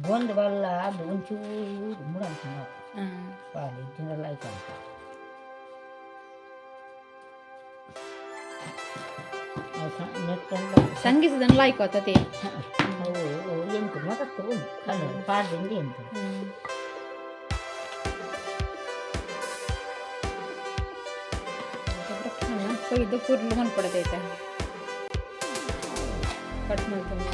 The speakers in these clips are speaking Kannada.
ಗೊಂದು ಬಲ್ಲ ಅದು ಒಂಚೂರು ಮುಡಂತ ಪಾಲಿ ಇದನ್ನೆಲ್ಲ ಆಯ್ತಂತ ಸಂಗೀತದನ್ನ ಲೈಕ್ ಆಗ್ತದೆ ಎಂಟು ಮೊದತ್ತು ಅದು ಪಾಡ್ದಿಂದ ಎಂಟು ಇದು ಕೂರ್ಲು ಮನ್ಪಡದೈತೆ ಕಟ್ ಮಾಡ್ಕೊಂಡು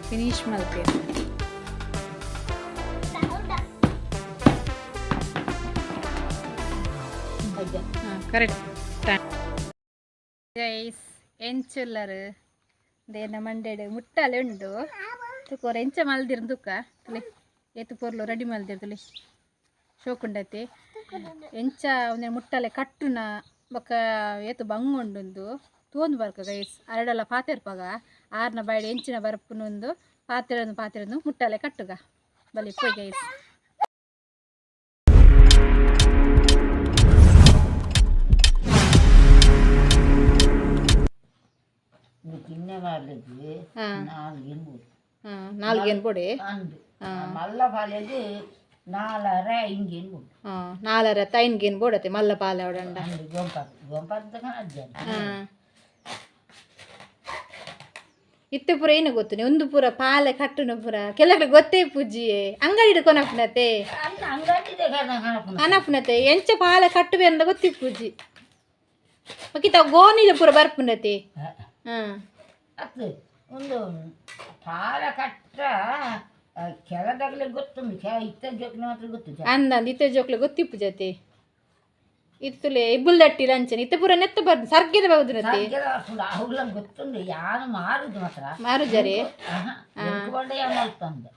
ಫಿನಿಶ್ ಮಾಡ್ತೀವಿ. ಕರೆಕ್ಟ್ ಗೈಸ್ ಎಂಚುಲ್ಲರು ದೇನ ಮಂಡೆಡು ಮುಟ್ಟಾಲೆ ಉಂಡು ತುಕೋರ ಎಂಚ ಮಲ್ದಿರು ತುಕ್ಕ ತುಳಿ ಏತು ಪೊರ್ಲು ರೆಡಿ ಮಲ್ದಿರ್ತುಳಿ ಶೋಕುಂಡತಿ ಎಂಚ ಒಂದೇ ಮುಟ್ಟಾಲೆ ಕಟ್ಟುನ ಬೊಕ್ಕ ಏತು ಬಂಗುಂಡು ತೋಂದು ಬರ್ಕ ಗೈಸ್ ಅರಡೆಲ್ಲ ಪಾತೆರ್ಪಾಗ ಆರ್ನ ಬಾಯ್ಡು ಎಂಚಿನ ಬರ್ಪುನೊಂದು ಪಾತೆರೊಂದು ಮುಟ್ಟಾಲೆ ಕಟ್ಟುಗ ಬಲಿ ಪೋಯ್ ಗೈಸ್. గిన్నె వాళ్ళకి నాలుగేను పొడి మళ్ళా పాలేదు 4 ఇంకేನು పొడి 4 5 పొడతే మళ్ళా పాలు అవడండ గొంపద్దుగా ಇತ್ತು ಪೂರ ಏನು ಗೊತ್ತು ಒಂದು ಪೂರ ಪಾಲೆ ಕಟ್ಟುನ ಪೂರ ಕೆಲವು ಗೊತ್ತೇ ಪೂಜಿ ಅಂಗಡಿ ಕೊನಪುನತೆ ಅನಪುನತೆ ಎಂಚ ಪಾಲೆ ಕಟ್ಟುವೆ ಅಂದ ಗೊತ್ತಿ ಪೂಜಿ ಮಕ್ಕಿತ ಗೋನಿದ ಪೂರ ಬರ್ಪುನತೆ ಅದು ಒಂದು ಪಾಲ ಕಟ್ಟ ಕೆಳದಾಗಲೇ ಗೊತ್ತುಂಟು ಇತ್ತ ಜೋಕ್ಲೆ ಮಾತ್ರ ಗೊತ್ತು ಅಂದಂದು ಇತ್ತ ಜೋಕ್ಲೆ ಗೊತ್ತಿಪ್ಪು ಜತೆ ಇತ್ತುಲೆ ಇಬ್ಬುಲ್ದಟ್ಟಿ ಲಂಚನ ಇತ್ತ ಪೂರ ನೆತ್ತ ಬರ್ದು ಸರ್ಗೆದ ಬೌದು ಅವ್ಲ ಗೊತ್ತುಂಡು ಯಾನು ಮಾರುದು ಮಾತ್ರ ಮಾರುಜರಿ ಮಲ್ಪಂದು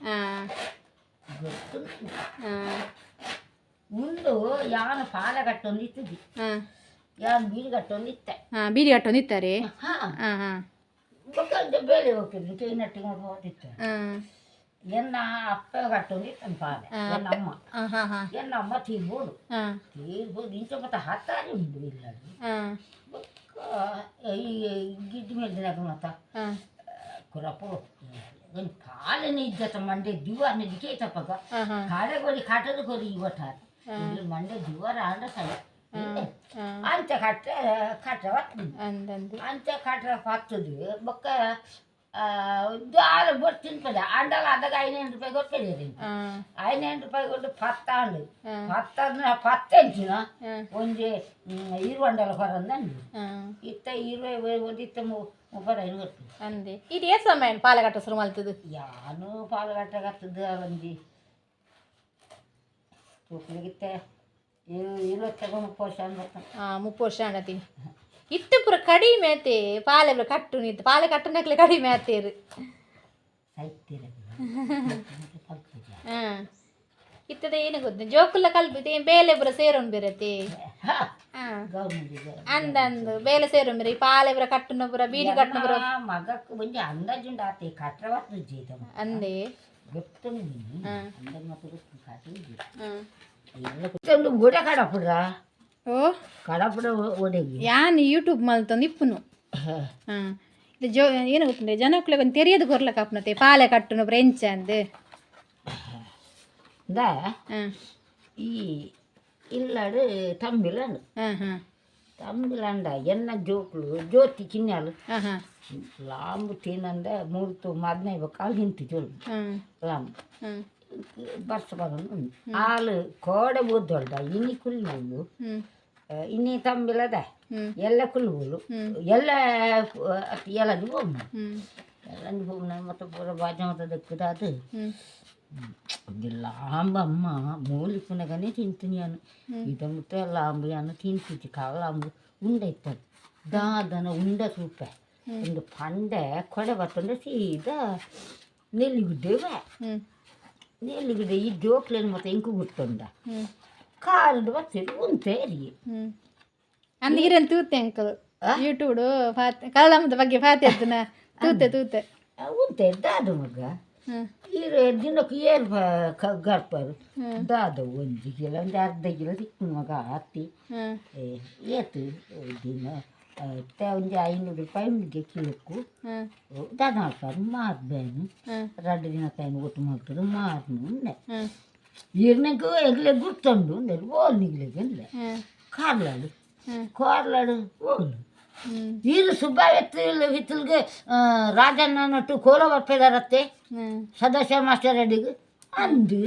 ಗೊತ್ತುಂಟು ಉಂಡು ಯಾನು ಪಾಲ ಕಟ್ಟೊಂದು ಇತ್ತದಿ ಯಾನು ಬೀಡಿ ಕಟ್ಟೊಂದು ಇತ್ತ ಬೀಡಿ ಕಟ್ಟೊಂದು ಇತ್ತಾರೆ ಬೇಳೆ ಹೋಗ್ತಿದ್ರು ಕೈನಟ್ಟಿಗೆ ಹೋಗ್ತಿತ್ತು ಎನ್ನ ಅಪ್ಪ ಕಟ್ಟೊಂದು ಇತ್ತನ ಪಾಲೆ ಎನ್ನಮ್ಮ ತೀರ್ಬೋದು ಇಂಚ ಮತ್ತೆ ಹತ್ತಾರಿ ಉಂಡು ಇಲ್ಲ ಈ ಗಿಡ್ಡ ಮೇಲೆ ಮತ್ತ ಕುರಪ್ಪ ಒಂದು ಪಾಲನೆ ಇದ್ದತ್ತ ಮಂಡೆ ದಿವಾರ ಕೇತಪ್ಪಗ ಕಾಳೆ ಕೊಡಿ ಕಾಟದ ಕೊಡಿ ಇವತ್ತಾರ ಮಂಡೆ ದಿವಾರ ಆಂಡ ಸೈ ಅಂಚ ಕಟ್ಟ ಅಂಚ ಕಟ್ಟ ಹತ್ತದು ಬೊಕ್ಕ ಆರು ಬೊಟ್ಟು ತಿನ್ಪದ ಅಂಡಲ ಅದಾಗ 500 ರೂಪಾಯಿ ಕೊಡ್ತೇನೆ 500 ರೂಪಾಯಿ ಕೊಟ್ಟು ಪತ್ತಾಂಡು ಪತ್ತೆಂಚಿನ ಒಂಜಿ ಇರುವಂಡಲ ಹೊರಂದಂಡು ಇತ್ತ 20 ಒಂದು ಇತ್ತ 35 ಕೊಟ್ಟು ಅಂದೆ ಇದು ಎಷ್ಟು ಸಮಯ ಪಾಲಗಟ್ಟ ಶುರು ಮಾಡ್ತದೆ ಯಾನು ಪಾಲಗಟ್ಟಗತ್ತದ ಒಂಜಿ ತೂಕಲಿಗಿತ್ತೆ 20-30 ವರ್ಷ 30 ವರ್ಷ ಆಡತಿ ಇತ್ತು ಪುರ ಕಡಿಮೆ ಆತೆ ಪಾಲೆ ಪುರ ಕಟ್ಟು ನಿಂತು ಪಾಲೆ ಕಟ್ಟನಕ್ಲೆ ಕಡಿಮೆ ಆತೇರು ಇತ್ತದ ಏನು ಗೊತ್ತು ಜೋಕುಲ್ಲ ಕಲ್ಪಿತೆ ಬೇಲೆ ಪುರ ಸೇರೋನ್ ಬೇರತೆ ಅಂದಂದು ಬೇಲೆ ಸೇರೋನ್ ಬೇರೆ ಪಾಲೆ ಪುರ ಕಟ್ಟುನ ಪುರ ಬೀಡಿ ಕಟ್ಟುನ ಪುರ ಮಗಕ್ಕೆ ಮುಂಚೆ ಅಂದಾಜುಂಡು ಆತೆ ಕಟ್ಟವತ್ತು ಜೀತ ಅಂದೆ ಗೊತ್ತು ಗುಡ ಕಡಪುಡ ಓ ಕಡಪುಡ ಒಡೆಗಿ ಯಾನ್ ಯೂಟ್ಯೂಬ್ ಮಲ್ತೊಂದು ಇಪ್ಪುನು ಇದು ಏನು ಗೊತ್ತುಂಡೆ ಜನಕ್ಲೆ ಒಂದು ತೆರೆಯದು ಕೊರ್ಲಕ್ಕ ಅಪ್ಪನತೆ ಪಾಲೆ ಕಟ್ಟುನು ಫ್ರೆಂಚ್ ಅಂದು ಈ ಇಲ್ಲಾಡು ತಂಬಿಲಂಡು ತಂಬಿಲಂಡ ಎನ್ನ ಜೋಕ್ಲು ಜ್ಯೋತಿ ಚಿನ್ನಲು ಲಾಂಬು ತಿನ್ನಂದ ಮೂರ್ತು 15 ಕಾಲು ನಿಂತು ಜೋಲು ಲಾಂಬು ಬರ್ಸ ಬರೋದು ಹಾಲು ಕೋಡೆ ಬೂದೊಳ್ದ ಇನ್ನಿ ಕುಲ್ಲು ಇನ್ನಿ ತಂಬಿಲದ ಎಲ್ಲ ಕುಲ್ಲು ಎಲ್ಲ ಎಲ್ಲದು ಹೋಗ್ನ ಎಲ್ಲಂದು ಹೋಗ್ನ ಮತ್ತೆ ಪೂರ ಬಾಜ ಮತ್ತೆ ದಕ್ಕದ ಅದು ಲಾಂಬಮ್ಮ ಮೂಲಿ ಪುನಗನೇ ತಿಂತೀನಿ ಅನ್ನು ಇದ ಮುತ್ತ ಲಾಂಬು ಅನ್ನು ತಿಂತಿತ್ತು ಕಾಲಾಂಬು ಉಂಡೆ ಇತ್ತದು ದಾದನ ಉಂಡ ಸೂಪ ಒಂದು ಪಂಡೆ ಕೊಡೆ ಬರ್ತಂದ್ರೆ ಸೀದಾ ನೆಲ್ಲಿಗುಡ್ಡೆವೆ ನೆಲ್ಲಿಗುಡ್ಡೆ ಈ ಜೋಕ್ಲೇನು ಮತ್ತೆ ಇಂಕು ಗುರ್ತೊಂಡ ಕಾಲ್ದು ಬರ್ತದೆ ಉಂತೇರಿ ಅಂದ್ ಈರನ್ ತೂತೆ ಅಂಕಲ್ ಯೂಟ್ಯೂಬ್ ಕಾಲಮ್ಮದ ಬಗ್ಗೆ ಪಾತೆ ತೂತೆ ತೂತೆ ఉంటే దాదు మగ్గ ದಿನಕ್ಕೆ ಏರು ಗರ್ಪರು ದಾದ 1 ಕಿಲೋ ಒಂದು ಅರ್ಧ ಕಿಲೋ ತಿಕ್ಕು ಮಗ ಹತ್ತಿ ಏತು ದಿನ ಒಂದು 500 ರೂಪಾಯಿ ಉಂಡಿಗೆ ಕಿಲೋಕ್ಕೂ ದಾದ ಹಾಕ್ತಾರೆ ಮಾರ್ಬೇನು 2 ದಿನಕ್ಕಾಯ್ನು ಒಟ್ಟು ಮಾಡ್ತಾರೆ ಮಾರ್ನು ಉಂಡೆ ಈರ್ನಗೂ ಎಗ್ಲೆ ಗುರ್ತಂಡು ಉಂಡೆ ಓಲ್ ನಿಗ್ಲಿಗೆ ಉಂಡೆ ಕಾರ್ಲಾಡು ಓಲು ಈರು ಸುಬ್ಬ ಹಿತ್ತಲ್ಗೆ ರಾಜಣ್ಣ ನಟ್ಟು ಕೋಲ ಬರ್ಪೇದಾರತ್ತೆ ಸದಾಶಿವ ಮಾಸ್ಟರ್ ಅಡಿಗೆ ಅಂದು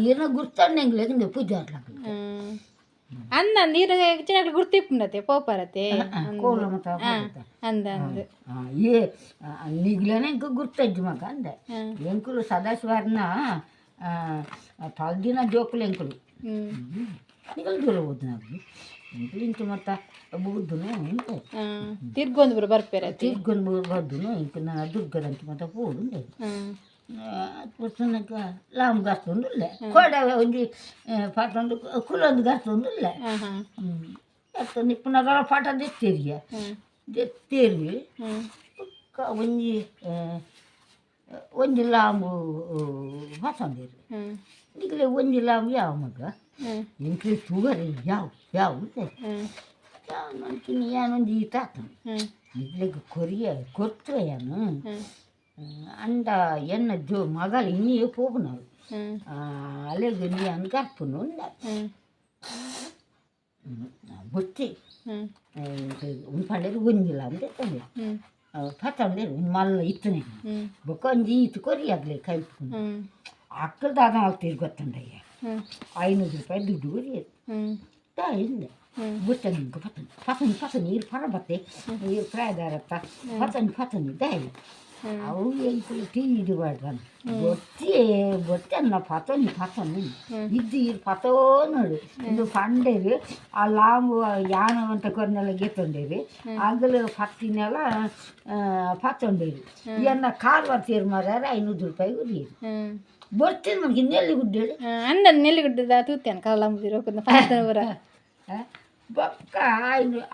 ಈರ್ನ ಗುರ್ತಂಡೆಂಗ್ಲೆ ಪೂಜಾರ್ಲಾಗ ಅಂದ ನೀರು ಚಿನ್ನಗಳು ಗುರ್ತಿಪ್ಪುಂಡತೆ ಪೋಪರತೆ ಕೋಲ ಮತ ಅಂದ ಏ ನಿಗ್ಲೇನೆ ಇಂಕ ಗುರ್ತಜ್ಜು ಮಗ ಅಂದೆ ಎಂಕುಲು ಸದಾಶಿವಾರ್ನ ಪಲ್ದಿನ ಜೋಕುಲು ಎಂಕುಲು ನಿಗಲು ದೂರ ಹೋದ್ ನಾವು ಇಂಕ ಮತ್ತ ಬುದ್ದುನು ಉಂಟು ತಿರ್ಗೊಂದು ಬರ್ಪೇರ ತಿರ್ಗೊಂಡು ಬದ್ದುನು ಇಂಕ ನಾ ದುರ್ಗದಂತ ಮತ್ತ ಪೋಡು ಪುಸ್ತನಕ ಲಾಮ್ ಗರ್ತೊಂದುಲ್ಲ ಕೋಡ ಒಂಜಿ ಪಾಟೊಂದು ಕುಲೊಂದು ಗರ್ತೊಂದುಲ್ಲ ನಿಪ್ಪುನಗಳ ಪಾಠ ದೆತ್ತೇರಿಯ ದೆತ್ತೇರಿ ಒಂಜಿ ಲಾಂಬು ಹೊಸಂದೇರಿ ಈಗಲೇ ಒಂಜಿ ಲಾಂಬು ಯಾವ ಮಗ ಇಂಕ್ಲಿ ತುಗರಿ ಯಾವ ನಂಚಿನ ಏನೊಂದು ಈತ ಈಗಲಿಗೆ ಕೊರ್ತೇನು ಅಂಡ ಎನ್ನ ಜೋ ಮಗಳ ಇನ್ನೀ ಹೋಗ್ನು ಅಲೆಗೆ ನೀ ಅನ್ಕರ್ಪುನು ಉಂಡ ಬುತ್ತಿ ಪಂಡೇರು ಒಂದಿಲ್ಲ ಅಂತ ತಂದೆ ಪತ್ತಂಡೇರು ಮಲ್ಲ ಇತ್ತನೆ ಬೊಕ್ಕ ಒಂಜಿ ಈತು ಕೊರಿ ಆಗ್ಲಿ ಕೈಟ್ಕೊಂಡು ಅಕ್ಕಳ ದಾದ ಆಗ್ತೀರಿ ಗೊತ್ತಂಡಯ್ಯ 500 ರೂಪಾಯಿ ದುಡ್ಡು ಕೊರಿಯದು ಇಲ್ಲ ಬುತ್ತನಿ ಪತನಿ ನೀರು ಪರ ಬತ್ತೆ ನೀರು ಪ್ರಾಯದಾರತ್ತ ಪತನಿ ದಾಯಿ ಅವು ಎಂಕುಲು ಟೀ ಇದು ಮಾಡ್ತಾನೆ ಬೊತ್ತನ್ನ ಪತನಿ ಇದ್ದು ಪತೋ ನೋಡು ಇದು ಪಂಡೇರು ಆ ಲಾಂಬು ಯಾನವಂತ ಕೊರ್ನೆಲ್ಲ ಗೆತ್ತೊಂಡೇರಿ ಆಗಲು ಪತ್ತಿನೆಲ್ಲ ಪತ್ತೊಂಡೇರಿ ಎನ್ನ ಕಾಲು ಬರ್ತೀರಿ ಮಾರ್ಯಾರ 500 ರೂಪಾಯಿ ಉರಿಯರು ಬರ್ತೀನಿ ನಮ್ಗೆ ನೆಲ್ಲಿ ಗುಡ್ಡೇಳಿ ಅಂದ ನೆಲ್ಲಿ ಗುಡ್ಡದ ತೂತೇನು ಕಾಲ ಬೊಕ್ಕ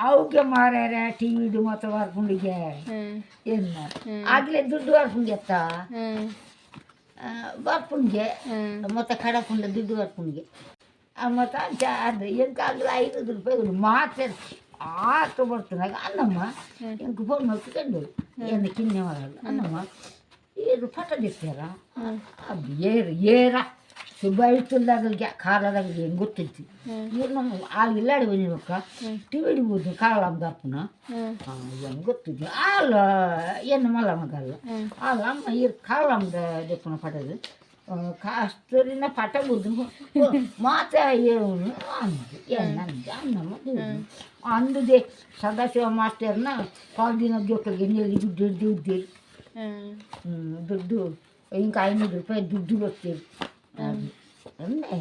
ಅವಕ್ಕೆ ಮಾರ್ಯಾರ ಟಿ ವಿಡು ಮತ್ತೆ ಬರ್ಪುಂಡಿಗೆ ಎನ್ನ ಆಗ್ಲೇ ದುಡ್ಡು ಬರ್ಪುಂಗೆತ್ತ ಬರ್ಪುಂಗೆ ಮತ್ತೆ ಕಡಪುಂಡ ದುಡ್ಡು ಬರ್ಪುಂಗೆ ಮತ್ತು ಅದು ಎಂಕಾಗಲೇ 500 ರೂಪಾಯಿ ಮಾತ್ರ ಆತ ಬರ್ತಾನಾಗ ಅನ್ನಮ್ಮ ಎಂಕ ಫೋನ್ ಮಾಡ್ಕೊಂಡು ಎನ್ನ ಕಿನ್ನೆ ಮಾಡಲ್ಲ ಅನ್ನಮ್ಮ ಏರು ಪಟದಿರ್ತಾರ ಅದು ಏರ ಸುಬ್ಬ ಇರ್ತಲ್ದಾಗಲ್ಗೆ ಕಾಲದಾಗ ಹೆಂಗೆ ಗೊತ್ತೈತಿ ಏನು ನಮ್ಮ ಅಲ್ಲಿ ಇಲ್ಲಾಡಿ ಬಂದಿರ್ಬೇಕ ಟಿವಿ ಹಿಡಿಬೋದು ಕಾಲಮ್ಮ ದಪ್ಪನ ಹೆಂಗೆ ಗೊತ್ತಿದ್ವಿ ಆಲ ಏನು ಮಲ್ಲ ಮಗಲ್ಲ ಆಲ ಅಮ್ಮ ಇರ್ ಕಾಲಮ್ಮದ ದಪ್ಪನ ಪಟದು ಕಾಸ್ತರಿನ ಪಟ ಬುದ್ದು ಮಾತ್ರ ಏನು ಅಂದು ಏನಂದು ಅನ್ನಮ್ಮ ಅಂದುದೇ ಸದಾಶಿವ ಮಾಸ್ಟರ್ನ ಪಾಲ್ದಿನ ಜೋಕಲ್ಗೆ ನೆಲ್ಲಿ ದುಡ್ಡು ಇದ್ದೀರಿ ದುಡ್ಡು ಇಂಕ 500 ರೂಪಾಯಿ ದುಡ್ಡು ಬರ್ತೀರಿ ಅಂದೆ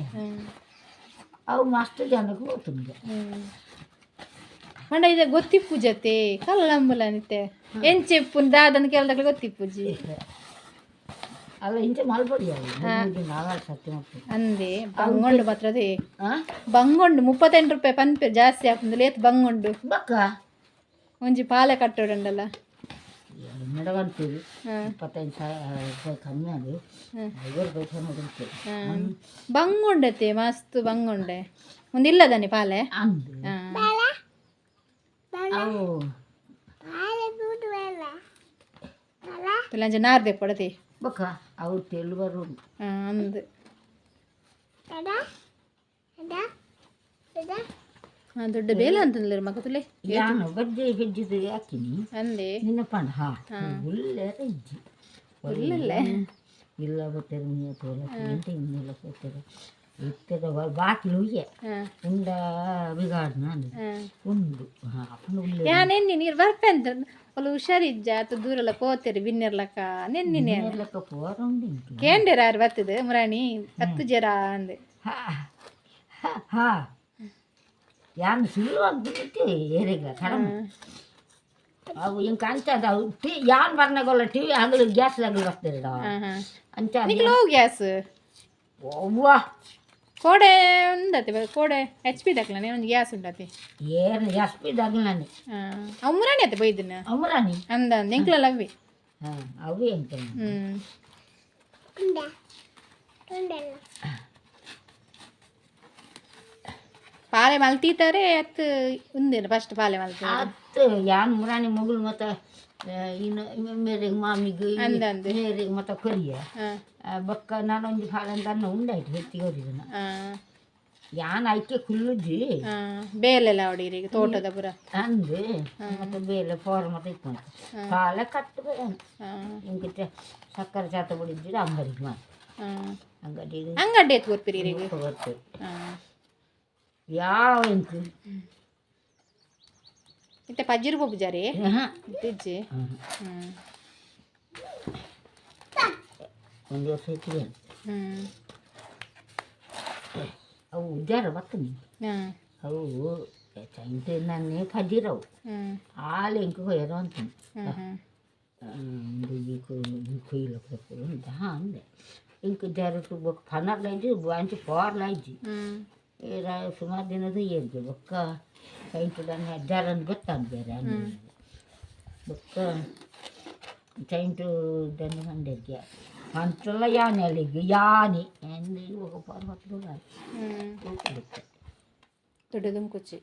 ಅವು ಮಸ್ತ್ ಜನಕ್ಕೆ ಹೋಗ್ತಂದೆ ಮಂಡ ಇದು ಗೊತ್ತಿ ಪೂಜತೆ ಕಲ್ಲಂಬಲ ನಿತ್ತೆ ಎಂಚೆಪ್ಪು ದಾದನ ಕೇಳ್ದಾಗ ಗೊತ್ತಿ ಪೂಜೆ ಅಲ್ಲ ಇಂಚೆ ಮಲ್ಪಡಿ ಅಂದೆ ಬಂಗೊಂಡು ಮಾತ್ರ ಅದೇ ಬಂಗೊಂಡು 38 ರೂಪಾಯಿ ಪನ್ಪೆ ಜಾಸ್ತಿ ಹಾಕುದಿಲ್ಲ ಏತ್ ಬಂಗೊಂಡು ಬಕ್ಕ ಒಂಜಿ ಪಾಲೆ ಕಟ್ಟೋಡಂಡಲ್ಲ ನಡವಂತೀವಿ 25 ರೂಪಾಯಿ ಕಮ್ಮಿ ಅದು 50 ರೂಪಾಯಿ ನೋಡುತ್ತೆ ಬಂಗೊಂಡತೆ ಮಸ್ತ್ ಬಂಗೊಂಡೆ ಒಂದಿಲ್ಲದಾನೆ ಪಾಲೆ ತುಲಂಜ ನಾರ್ದೆ ಕೊಡತೆ ಬಕ್ಕ ಅವ್ರು ತೆಳುವರು ಅಂದು ದೊಡ್ಡ ಬೇಲ ಅಂತಂದ್ರೆ ಮಗ ತುಲೆ ಯಾನು ಗಜ್ಜೆ ಹೆಜ್ಜಿದು ಹಾಕಿನಿ ಅಂದೆ ನಿನ್ನ ಪಂಡ ಒಳ್ಳೆ ಹೆಜ್ಜಿ ಒಳ್ಳೆ ಇಲ್ಲ ಗೊತ್ತೇರು ನೀ ತೋಲ ಎಂತ ಇನ್ನೆಲ್ಲ ಗೊತ್ತೇರು ಇತ್ತದ ಬಾಕಿ ಹುಯ್ಯೆ ಉಂಡ ಬಿಗಾಡ್ನ ಉಂಡು ಅಪ್ಪನ ಉಳ್ಳೆ ಯಾನೆನ್ನಿ ನೀರು ಬರ್ಪೆ ಅಂತ ಒಲ್ಲ ಹುಷಾರಿಜ್ಜ ಅಥವಾ ದೂರೆಲ್ಲ ಪೋತೇರಿ ಬಿನ್ನೆರ್ಲಕ್ಕ ನೆನ್ನಿನೇ ಪೋರ ಉಂಟು ಕೇಂದ್ರ ಯಾರು ಬರ್ತದೆ ಮುರಾಣಿ 10 ಜರ ಅಂದೆ ಹಾ ಯಾನು ಸುಳ್ಳುವಾಗ್ಬಿಟ್ಟು ಏರಿಗ ಕಡಿಮೆ ಅವು ಹಿಂಗೆ ಅಂಚದ ಯಾನ್ ಬರ್ನಾಗಲ್ಲ ಟಿವಿ ಹಗಲು ಗ್ಯಾಸ್ದಾಗ ಬರ್ತಾರೆ ಅಂಚ ಗ್ಯಾಸ್ ಅವ್ವ ಕೋಡೆ ಉಂಡತಿ ಕೋಡೆ HP ದಕ್ಲನೆ ಒಂದು ಗ್ಯಾಸ್ ಉಂಡತಿ ಏನು HP ದಗ್ಲಾನೆ ಅಮ್ಮರಾಣಿ ಅತ್ತೆ ಬೈದನ ಅಮ್ಮರಾಣಿ ಅಂದ ಎಂಕ್ಲಲ್ಲ ಅವಿ ಹಾಂ ಅವೇ ಅಂತ ಪಾಲೆ ಮಲ್ತೀತಾರೆ ಅತ್ತು ಉಂದೇನು ಫಸ್ಟ್ ಪಾಲೆ ಮಲ್ತ ಅತ್ತು ಯಾನ್ ಮುರಾಣಿ ಮಗಳು ಮತ್ತು ಇನ್ನು ಮೇರೆಗೆ ಮಾಮಿಗೆ ಮೇರೆಗೆ ಮತ್ತು ಕೊರಿಯ ಬೊಕ್ಕ ನಾನೊಂದು ಕಾಲಂತ ಅನ್ನ ಉಂಡಾಯ್ತು ಹೆಚ್ಚಿಗೆ ಹೊರಿದನ ಯಾನ್ ಆಯ್ಕೆ ಕುಲ್ಲುಜ್ಜಿ ಬೇಲೆಲ್ಲ ಹೊಡೀರಿ ಈಗ ತೋಟದ ಪುರ ಅಂದು ಮತ್ತು ಬೇಲೆ ಫೋರ್ ಮತ್ತು ಇಟ್ಕೊಂಡು ಕಾಲ ಕಟ್ಟು ಹಿಂಗೆ ಸಕ್ಕರೆ ಚಾತ ಬಿಡಿದ್ರೆ ಅಂಗಡಿಗೆ ಮಾಡಿ ಅಂಗಡಿ ಎತ್ತು ಗೊತ್ತಿರಿ ಈಗ ಗೊತ್ತು ಯಾವ ಎಂಟು ಇತ್ತೆ ಪಜ್ಜಿರು ಪೊಬ್ಬುಜಾರಿ ತಿಜ್ಜಿ ಒಂದು ವರ್ಷ ಐತಿ ಅವು ಉಜ್ಜಾರ ಬರ್ತನಿ ಅವು ಚೈಂತೆ ನನ್ನೇ ಪಜ್ಜಿರವು ಹಾಲು ಹೆಂಗೆ ಕೊಯ್ಯರು ಅಂತೀನಿ ಕೊಯ್ಲು ಅಂದೆ ಇಂಕ ಜಾರಟ್ಟು ಬೊಕ್ಕ ಪನ್ನರ್ಲೈಜಿ ಬಾಂಚಿ ಪೋರ್ಲೈಜಿ ಸುಮಾರು ದಿನದ ಏನ್ಗೆ ಬೊಕ್ಕ ಚೈಂಟು ನನ್ನ ಅಜ್ಜಾರನ್ ಗೊತ್ತಾಗ ಬೇರೆ ಬೊಕ್ಕ ಚೈಂಟು ದನ್ನ ಮಂಡ್ಯಕ್ಕೆ ಅಂತೆಲ್ಲ ಯಾನೆ ಅಲ್ಲಿಗೆ ಯಾನಿ ಎಂದ ಹೋಗ ಪರ್ವತ ದೊಡ್ಡ ದುಂಕುಚ್ಚಿ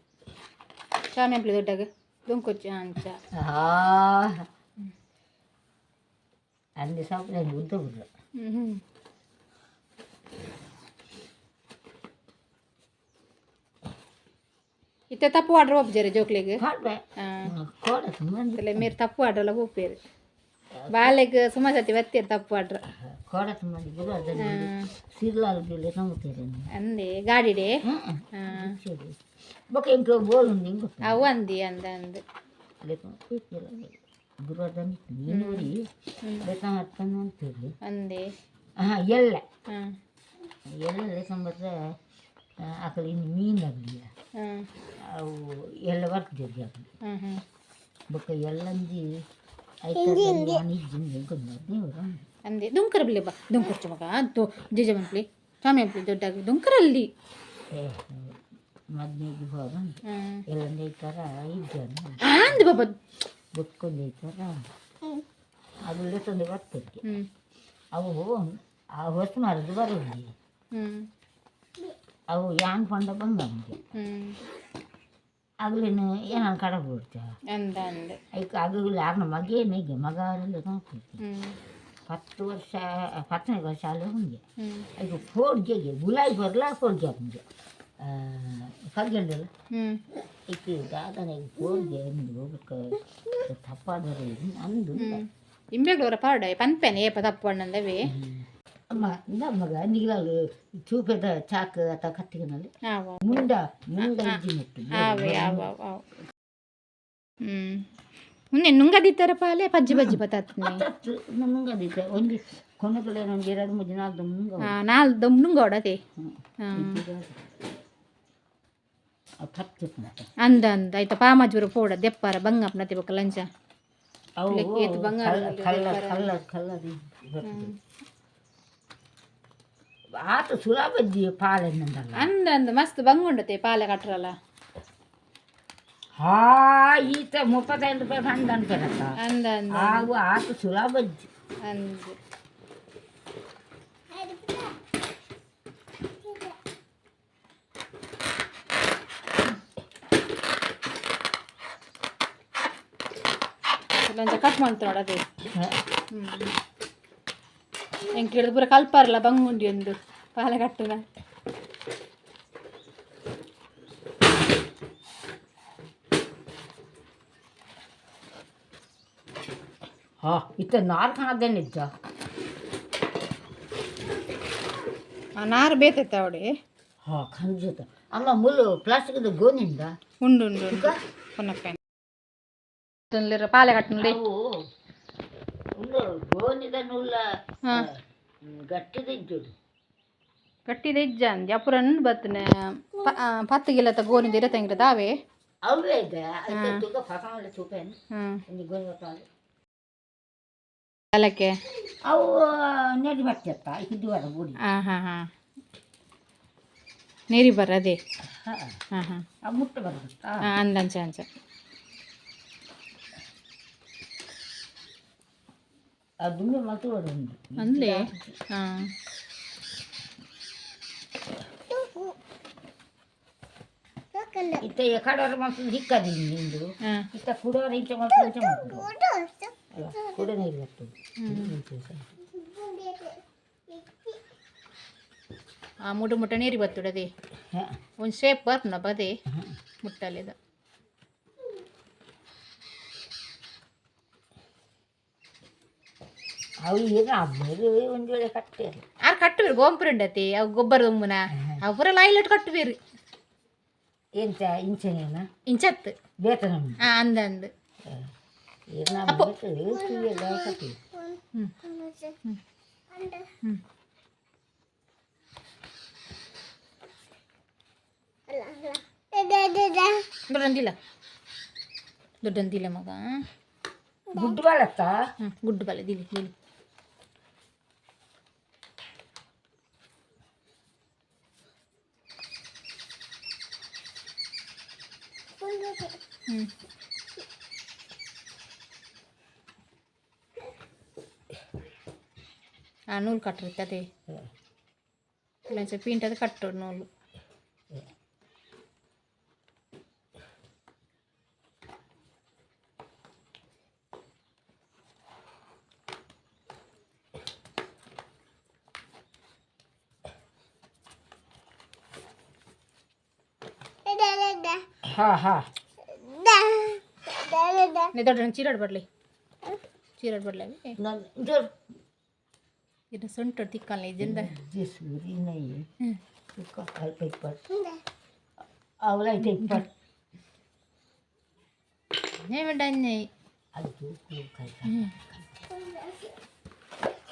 ಚಾನೆಂಪ್ಲಿ ದೊಡ್ಡಾಗ ದುಂಕುಚ್ಚಿ ಅಂಚ ಅಲ್ಲಿ ಸಾಪಿನ ಉದ್ದ ಬಿಡ್ರ ಇತ್ತೆ ತಪ್ಪು ಆರ್ಡ್ರ್ ಒಬ್ಬಜಾರೆ ಜೋಕ್ಲಿಗೆ ಕೋಡ మీరు తప్పు ఆర్డర్లో పోయారు బాలకి సుమసతి వత్తారు తప్పు ఆర్డర్ కోడ సీర్లాలు నమ్ముతారు అంది గాడిడే ఒక ఇంకో బోల్ ఉంది ఇంకో అవు అంది అంది అంది ಗುರುವಾರದಲ್ಲಿ ನೀನೂರಿ ಲೆಕ್ಕ ಹತ್ಕೊಂಡು ಅಂತೀರಿ ಅಂದೆ ಎಲ್ಲ ಲೆಕ್ಕಂಬತ್ರೆ ಆಕಡೆ ಇನ್ನು ಮೀನಾಗಲಿಲ್ಲ ಅವು ಎಲ್ಲ ಬರ್ತಿದ್ದೆ ಆಕಡೆ ಬೊಕ್ಕ ಎಲ್ಲಂದಿ ಅಂದೆ ದುಂಕರ ಬಿಲ್ಲಿ ಬಾ ದುಂಕರ್ಚು ಮಗ ಅಂತೂ ಜೇಜಮಂಪ್ಲಿ ಚಾಮೆಂಪ್ಲಿ ದೊಡ್ಡಾಗಿ ದುಂಕರಲ್ಲಿ ಮದ್ನೆಗೆ ಹೋಗ ಎಲ್ಲಂದೇ ಥರ ಇದ್ದಾನೆ ಅಂದು ಬಾಬಾ ಬುಟ್ಕೊಂಡು ಥರ ಅದು ಲೆಕ್ಕಂದು ಬರ್ತಿದ್ದೆ ಅವು ಆ ಹೊಸ ಮರದು ಬರೋದು ಅವು ಯಾನ್ ಪಂಡ ಬಂದ ನಮಗೆ ಆಗ್ಲೇನು ಏನಾರು ಕಡೆ ಬಿಡ್ತಾ ಅದಕ್ಕೆ ಆಗಲಿ ಯಾರನ್ನ ಮಗೇನಿಗೆ ಮಗ ನೋಡ್ತಿರ್ತೀವಿ 10 ವರ್ಷ 10ನೇ ವರ್ಷ ಅಲ್ಲೇ ಹುಂಗೆ ಅದಕ್ಕೆ ಫೋಡ್ಗೆಗೆ ಗುಲಾಯಿ ಬರಲ್ಲ ಫೋಡ್ಗೆ ಹಂಗೆ ಕರ್ಗಂಡಲ್ಲ ಇಕ್ಕೆ ದಾದನಿಗೆ ಫೋಡ್ಗೆ ಅಂದು ಹೋಗ್ಬೇಕು ತಪ್ಪಾದರೆ ಅಂದು ಇಂಬೆಗಳವರ ಪಾಡ ಪನ್ಪೆನೆ ಏಪ ತಪ್ಪಣ್ಣಂದವೇ ಅಮ್ಮ ನಮ್ಮಗ ನೀರಲ್ಲಿ ಚೂಪದ ಚಾಕ್ ಅಥ ಕತ್ತಿನಲ್ಲಿ ಮುಂಡ ಇಜ್ಜಿ ಮುಟ್ಟು ಮುಂದೆ ನುಂಗದಿತ್ತರ ಪಾಲೆ ಪಜ್ಜಿ ಬಜ್ಜಿ ಬತ್ತಾತ್ನೆ ನುಂಗದಿತ್ತೆ ಒಂದು ಕೊನೆಗಳೇ ಒಂದು 2-3 ದಿನ ನಾಲ್ದು ನುಂಗೋಡತೆ ಅಂದ ಅಂದ ಆಯ್ತಾ ಪಾಮಜೂರು ಪೋಡ ದೆಪ್ಪಾರ ಬಂಗಪ್ಪನತಿ ಬಕ್ಕ ಲಂಚ ಆತ ಸುಲಭಜ್ಜಿ ಪಾಲೆನ್ನಲ್ಲ ಅಂದ ಅಂದ ಮಸ್ತ್ ಬಂಗುಂಡತೆ ಪಾಲೆ ಕಟ್ರಲ್ಲ ಹಾ ಈತ 35 ರೂಪಾಯಿ ಹಂಡ ಅನ್ಪೇನಕ್ಕ ಅಂದ ಅಂದ ಆವು ಆತ ಸುಲಭಜ್ಜಿ ಅಂದ ಲಂಚ ಕಟ್ ಮಾಡ್ತು ನೋಡದೆ ಹೆಂಗೆ ಕೇಳಿದ ಪೂರ ಕಲ್ಪಾರಲ್ಲ ಬಂಗುಂಡಿ ಒಂದು ಪಾಲೆ ಕಟ್ಟನ ಹಾ ಇತ್ತ ನಾರು ಕಾಣದೇ ನಿಜ ನಾರು ಬೇತೈತೆ ಅವಡೆ ಹಾ ಖಂಡಿತ ಅಮ್ಮ ಮುಳ್ಳು ಪ್ಲಾಸ್ಟಿಕ್ದು ಗೋನಿಂದ ಉಂಡು ಉಂಡು ಪುನಃ ಪಾಲೆ ಕಟ್ಟನಲ್ಲಿ ಗೋನಿದ ನುಲ್ಲ ಗಟ್ಟಿದ ಇಜ್ಜ ಅಂದಿ ಅಪುರನ್ ಬತ್ತನೆ 10 ಗಿಲತ ಗೋನಿದ ಇರತ್ತಂಗಿರ ದಾವೆ ಅವೇ ಇದೆ ತುಗ ಫಸಮಲ್ಲ ಚೂಪೇನ್ ಗೋನಿ ಬತ್ತಾಲೆ ಅಲಕ್ಕೆ ಅವು ನೆಡಿ ಬರ್ತತ್ತ ಇದುವರ ಬೂಡಿ ನೀರಿ ಬರದೆ ಆ ಮುಟ್ಟ ಬರುತ್ತಾ ಅಂದಂಚ ಅಂಚ ದುಮ್ಮೆ ಮತ್ತು ಒಂದು ಅಂದ್ಲೆ ಹಾಂ ಇತ್ತ ಕಡೋರು ಮತ್ತು ಹಿಕ್ಕದಿ ನಿಂದು ಹಾಂ ಇತ್ತ ಕುಡೋರು ಇಂಚ ಮತ್ತು ಇಂಚ ಮಾಡುದು ಕುಡನೆ ಇರ್ತದೆ ಆ ಮುಟ ಮುಟ ನೀರು ಬರ್ತುಡದೆ ಒಂದು ಶೇಪ್ ಬರ್ತನ ಬದೇ ಮುಟ್ಟಲಿದ ಅವು ಈಗ ಅಬ್ಬರು ಒಂದು ವೇಳೆ ಕಟ್ಟೇರು ಆರು ಕಟ್ಟುವೇರು ಗೋಂಪುರಂಡತಿ ಅವು ಗೊಬ್ಬರ ದುಮ್ಮನ ಅವು ಪೂರ ಲಾಯ್ಲಟ್ ಕಟ್ಟುವೇರು ಎಂತ ಇಂಚನೇನ ಇಂಚತ್ತು ಬೇತನ ಹಾಂ ಅಂದಂದು ಕಟ್ಟಿ ಹ್ಞೂ ಹ್ಞೂ ದೊಡ್ಡಂದಿಲ್ಲ ದೊಡ್ಡಂದಿಲ್ಲ ಮಗ ಗುಡ್ಡು ಬಾಳತ್ತ ಹ್ಞೂ ಗುಡ್ಡು ಬಲೆ ದಿಲಿ ದಿಲಿ ಹ್ಞೂ ಆ ನೂಲು ಕಟ್ಟಿರ್ತದೆ ಇಲ್ಲೊಂದು ಸ್ವಲ್ಪ ಇಂಟದು ಕಟ್ಟೋದು ನೂಲು ಹಾಂ ಹಾಂ ನೀ ದೊಡ್ಡ ಚೀರಾಡ್ ಬರಲಿ ಚೀರಾಡ್ ಬರಲಿ ಇದು ಸೊಂಟು ತಿಕ್ಕಲ್ಲ ಇದರಿಂದ ಸೂರಿ ನೈ ಹ್ಞೂ ಅವಳ ಇಪ್ಪತ್ತು ಏಮಂಡನ್ನೇ ಅದು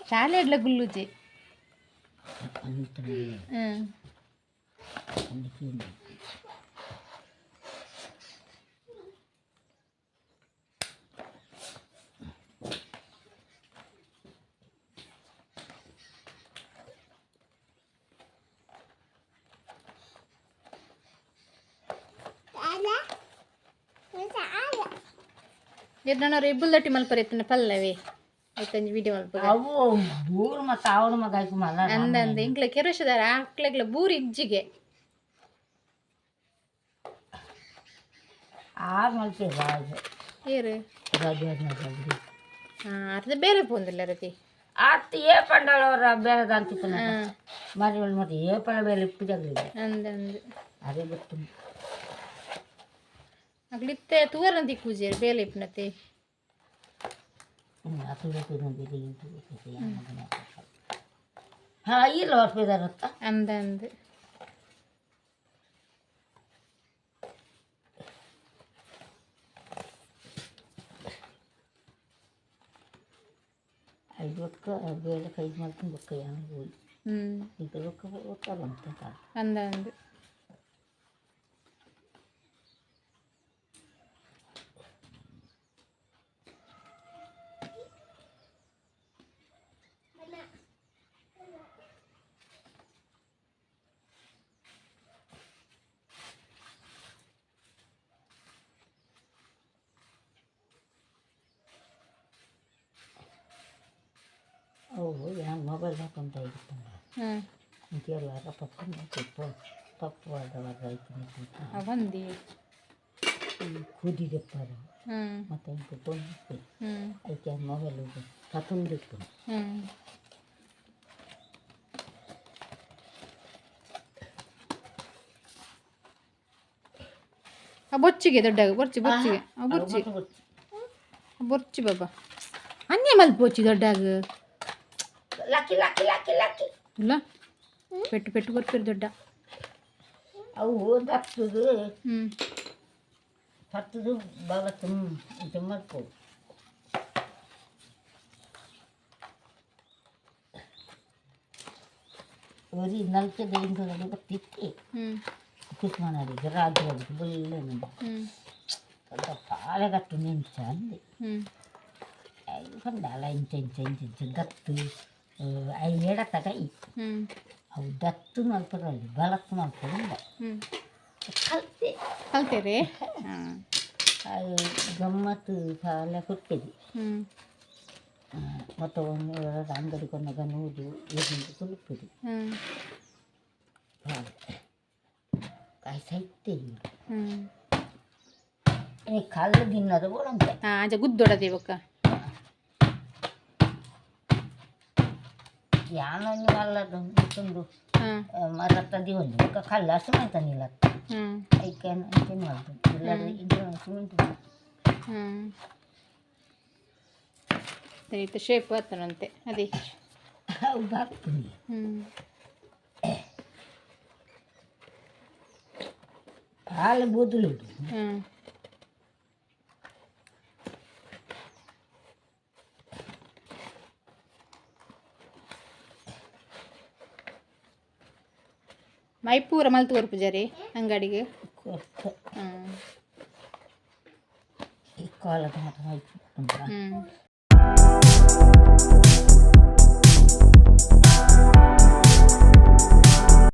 ಶಾಲೆ ಇಡ್ಲ ಗುಲ್ಲುಜೆ ಅಂತ ಹ್ಞೂ ನಾನು ರೆಬ್ಬುಲ್ ದಟ್ಟಿ ಮಲ್ಪರೆತ್ತಿನ ಪಲ್ಲವೇ ಆಯ್ತಂಜಿ ವಿಡಿಯೋ ಮಲ್ಪ ಅವು ಊರು ಮತ್ತು ಅವನ ಮಗ ಆಯ್ತು ಮಲ್ಲ ಅಂದಂದ ಇಂಕ್ಲ ಕೆರಸದಾರ ಆಕ್ಲೆಗ್ಲ ಬೂರಿ ಇಜ್ಜಿಗೆ ಆರು ಮಲ್ಪೆ ರಾಜ ಏರು ರಾಜ ಹಾಂ ಅರ್ಧ ಬೇರೆ ಪೋಂದಿಲ್ಲ ರತಿ ಆತ ಏ ಪಂಡಳವರ ಬೇರೆದ ಅಂತಿತ್ತು ಮರಿ ಮತ್ತೆ ಏ ಪಂಡ ಬೇರೆ ಇಪ್ಪಿದಾಗಲಿಲ್ಲ ಅಂದಂದು ಅದೇ ಗೊತ್ತು ಅಗ್ಲಿತ್ತೆ ತೂವರಂತಿ ಕೂಜೆ ಬೇಲೆ ಇಪ್ಪನತೆ ಹಾಂ ಇಲ್ಲ ಹೊರಪಿದಾರತ್ತ ಅಂದಂದು ಐದು ರೊಕ್ಕ ಬೇಳೆ ಕೈದು ಮಾಡ್ಕೊಂಡು ರೊಕ್ಕ ಏನು ಹೋಗಿ ಈಗ ರೊಕ್ಕ ಹೋಗ್ತಾರ ಅಂತ ಅಂದಂದು ಅವು ಏನು ಮೊಬೈಲ್ ಹಾಕೊಂತ ಇರ್ತಾನೆ ಇಂಕೆಲ್ಲಾರ ಪಪ್ಪು ಆದವಾಗ ಆಯ್ತು ಬಂದಿ ಕೂದಿದೆಪ್ಪಾರ ಮತ್ತು ಇಂಕ ತೊಂದು ಅದಕ್ಕೆ ಮೊಬೈಲ್ ಕತ್ತೊಂದಿತ್ತು ಬೊಚ್ಚಿಗೆ ದೊಡ್ಡಾಗ ಬೊರ್ಚಿ ಬೊಚ್ಚಿಗೆ ಬೊರ್ಚಿ ಬೊರ್ಚಿ ಬಾಬಾ ಅನ್ನೇ ಮಲ್ಪು ಬೊಚ್ಚಿ ದೊಡ್ಡಾಗ ಲಕ್ಕಿ ಲಕ್ಕಿ ಲಕ್ಕಿ ಲಕ್ಕಿ ಇಲ್ಲ ಪೆಟ್ಟು ಪೆಟ್ಟು ಬರ್ತೀರಿ ದೊಡ್ಡ ಅವು ದತ್ತದು ಹತ್ತದು ಭಾಳ ತುಂಬ ಮಾಡ್ಬೋದು ಒರಿ ನಲ್ಕೆ ದೈಂದಲ್ಲಿ ಬರ್ತಿತ್ತು ಕುಸ್ಮಾನಿಗೆ ರಾಜ್ಯದಲ್ಲಿ ಬುಲ್ಲ ಸ್ವಲ್ಪ ಪಾಳೆಗಟ್ಟು ನೆಂಚ ಅಂದೆ ಕಂಡಲ್ಲ ಇಂಚ ಇಂಚ ಇಂಚ ಇಂಚ ದತ್ತು ಎಡ ತಗೈ ಅವು ದತ್ತು ಮಲ್ಪದಲ್ಲಿ ಬಲತ್ತು ಮಲ್ಪದಿಲ್ಲ ಕಲ್ತೆ ಕಲ್ತೇರಿ ಗಮ್ಮತ್ತು ಸಾಲ ಕೊಟ್ಟಿದ್ವಿ ಮತ್ತು ಅಂಗಡಿ ಕೊನಾಗ ನೂರು ಏನಿಂದ ತುಳುಪುದು ಕಾಯಿ ಸೈತೆ ಕಲ್ಲು ತಿನ್ನೋದು ಕೂಡ ಆಜ ಗುದ್ದೊಡದೆ ಬೊಕ್ಕ ಯಾನೊಂದು ಅಲ್ಲದು ಮತ್ತೊಂದು ಮರತ್ತದಿ ಒಂದು ಕಲ್ಲು ಸಿಮೆಂಟ್ ನೀಲ್ಲ ಐಕೆ ಇಂಟೇನು ಮಾಡ್ದು ಎಲ್ಲರೂ ಇಂಟೇನು ಸಿಮೆಂಟ್ ಸರಿ ಶೇಪ್ ಆಗ್ತಾನಂತೆ ಅದೇ ಹೌದು ಆಗ್ತೀನಿ ಹಾಲು ಬೂದಲು ಮೈಪೂರ ಮಲ್ತು ಕೊರ್ಪು ಜರಿ ಅಂಗಡಿಗೆ ಈ ಕಾಲದ ಮಾತ್ರ